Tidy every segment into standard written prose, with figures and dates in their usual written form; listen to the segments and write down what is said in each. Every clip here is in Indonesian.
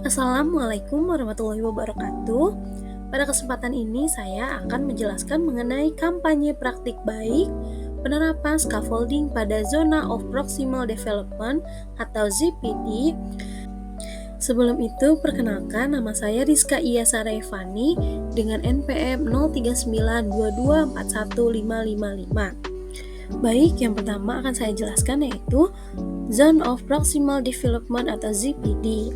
Assalamualaikum warahmatullahi wabarakatuh. Pada kesempatan ini saya akan menjelaskan mengenai kampanye praktik baik penerapan scaffolding pada Zona of Proximal Development atau ZPD. Sebelum itu, perkenalkan nama saya Rizka Iyasa Revani dengan NPM 0392241555. Baik, yang pertama akan saya jelaskan yaitu Zone of Proximal Development atau ZPD.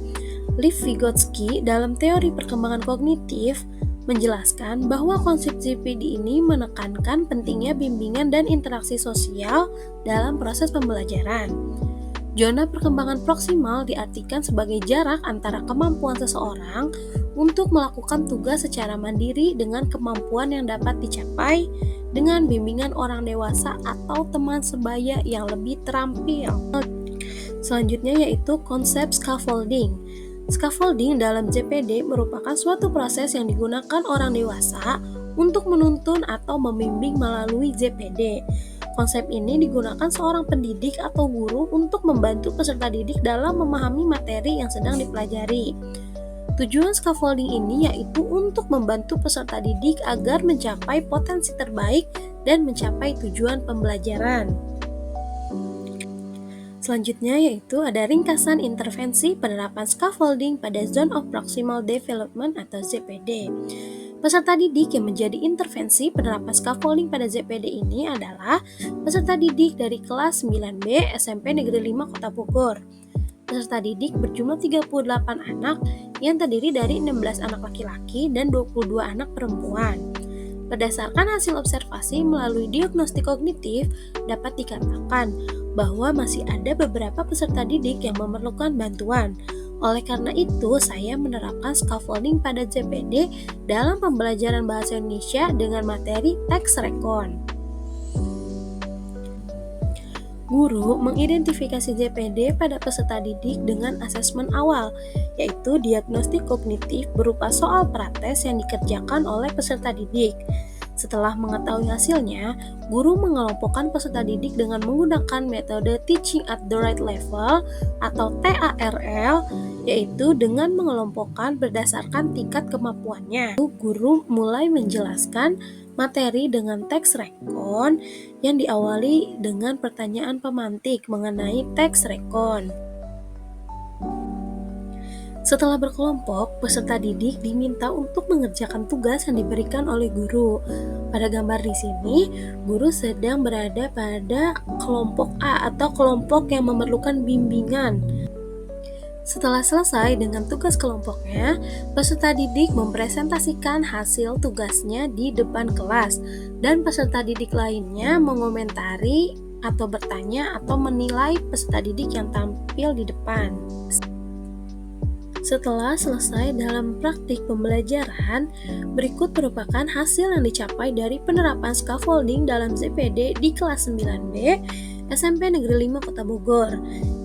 Lev Vygotsky dalam teori perkembangan kognitif menjelaskan bahwa konsep ZPD ini menekankan pentingnya bimbingan dan interaksi sosial dalam proses pembelajaran. Zona perkembangan proksimal diartikan sebagai jarak antara kemampuan seseorang untuk melakukan tugas secara mandiri dengan kemampuan yang dapat dicapai dengan bimbingan orang dewasa atau teman sebaya yang lebih terampil. Selanjutnya yaitu konsep scaffolding. Scaffolding dalam ZPD merupakan suatu proses yang digunakan orang dewasa untuk menuntun atau membimbing melalui ZPD. Konsep ini digunakan seorang pendidik atau guru untuk membantu peserta didik dalam memahami materi yang sedang dipelajari. Tujuan scaffolding ini yaitu untuk membantu peserta didik agar mencapai potensi terbaik dan mencapai tujuan pembelajaran. Selanjutnya yaitu ada ringkasan intervensi penerapan scaffolding pada Zone of Proximal Development atau ZPD. Peserta didik yang menjadi intervensi penerapan scaffolding pada ZPD ini adalah peserta didik dari kelas 9B SMP Negeri 5 Kota Bogor. Peserta didik berjumlah 38 anak yang terdiri dari 16 anak laki-laki dan 22 anak perempuan. Berdasarkan hasil observasi melalui diagnostik kognitif, dapat dikatakan bahwa masih ada beberapa peserta didik yang memerlukan bantuan. Oleh karena itu, saya menerapkan scaffolding pada ZPD dalam pembelajaran bahasa Indonesia dengan materi teks rekon. Guru mengidentifikasi ZPD pada peserta didik dengan asesmen awal, yaitu diagnostik kognitif berupa soal prates yang dikerjakan oleh peserta didik. Setelah mengetahui hasilnya, guru mengelompokkan peserta didik dengan menggunakan metode Teaching at the Right Level atau TARL, yaitu dengan mengelompokkan berdasarkan tingkat kemampuannya. Guru mulai menjelaskan materi dengan teks rekon yang diawali dengan pertanyaan pemantik mengenai teks rekon. Setelah berkelompok, peserta didik diminta untuk mengerjakan tugas yang diberikan oleh guru. Pada gambar di sini, guru sedang berada pada kelompok A atau kelompok yang memerlukan bimbingan. Setelah selesai dengan tugas kelompoknya, peserta didik mempresentasikan hasil tugasnya di depan kelas, dan peserta didik lainnya mengomentari atau bertanya atau menilai peserta didik yang tampil di depan. Setelah selesai dalam praktik pembelajaran, berikut merupakan hasil yang dicapai dari penerapan scaffolding dalam ZPD di kelas 9B SMP Negeri 5 Kota Bogor.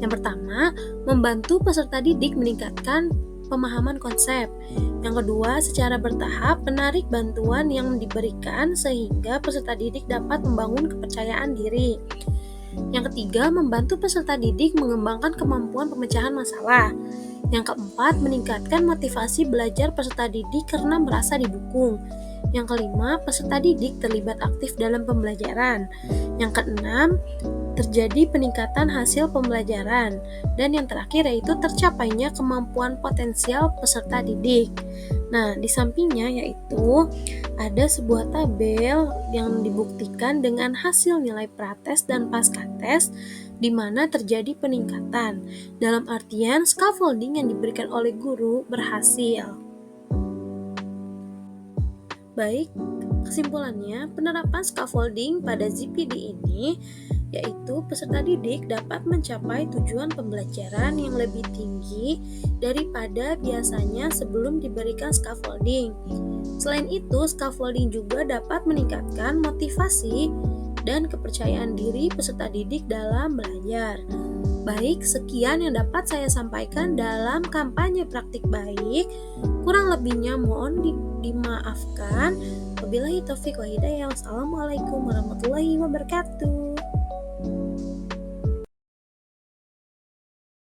Yang pertama, membantu peserta didik meningkatkan pemahaman konsep. Yang kedua, secara bertahap menarik bantuan yang diberikan sehingga peserta didik dapat membangun kepercayaan diri. Yang ketiga, membantu peserta didik mengembangkan kemampuan pemecahan masalah. Yang keempat, meningkatkan motivasi belajar peserta didik karena merasa didukung. Yang kelima, peserta didik terlibat aktif dalam pembelajaran. Yang keenam, terjadi peningkatan hasil pembelajaran. Dan yang terakhir yaitu tercapainya kemampuan potensial peserta didik. Nah, di sampingnya yaitu ada sebuah tabel yang dibuktikan dengan hasil nilai prates dan pascates di mana terjadi peningkatan. Dalam artian, scaffolding yang diberikan oleh guru berhasil. Baik, kesimpulannya, penerapan scaffolding pada ZPD ini yaitu peserta didik dapat mencapai tujuan pembelajaran yang lebih tinggi daripada biasanya sebelum diberikan scaffolding. Selain itu, scaffolding juga dapat meningkatkan motivasi dan kepercayaan diri peserta didik dalam belajar. Baik, sekian yang dapat saya sampaikan dalam kampanye praktik baik. Kurang lebihnya mohon dimaafkan. Wabillahi taufiq wa hidayah. Wassalamualaikum warahmatullahi wabarakatuh.